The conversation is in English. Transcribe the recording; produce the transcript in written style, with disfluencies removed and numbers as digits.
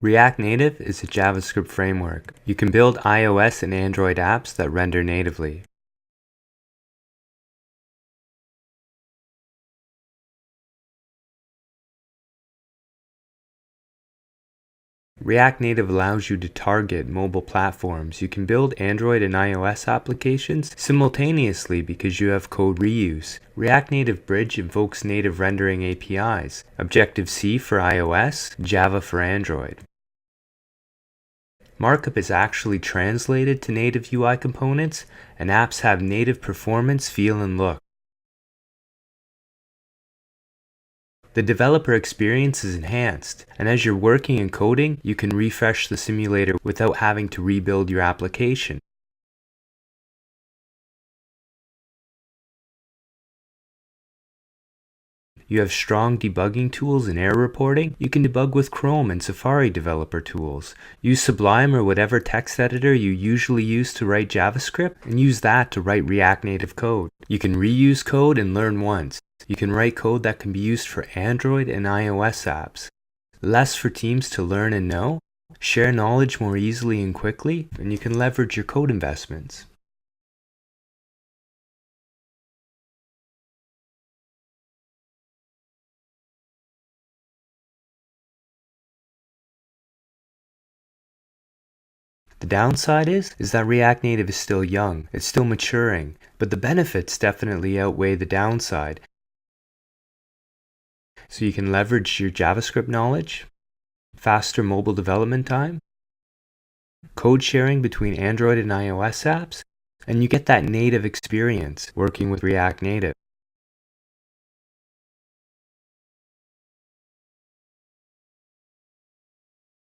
React Native is a JavaScript framework. You can build iOS and Android apps that render natively. React Native allows you to target mobile platforms. You can build Android and iOS applications simultaneously because you have code reuse. React Native Bridge invokes native rendering APIs, Objective-C for iOS, Java for Android. Markup is actually translated to native UI components, and apps have native performance, feel, and look. The developer experience is enhanced, and as you're working and coding, you can refresh the simulator without having to rebuild your application. You have strong debugging tools and error reporting. You can debug with Chrome and Safari developer tools. Use Sublime or whatever text editor you usually use to write JavaScript, and use that to write React Native code. You can reuse code and learn once. You can write code that can be used for Android and iOS apps. Less for teams to learn and know. Share knowledge more easily and quickly, and you can leverage your code investments. The downside is that React Native is still young, it's still maturing, but the benefits definitely outweigh the downside. So you can leverage your JavaScript knowledge, faster mobile development time, code sharing between Android and iOS apps, and you get that native experience working with React Native.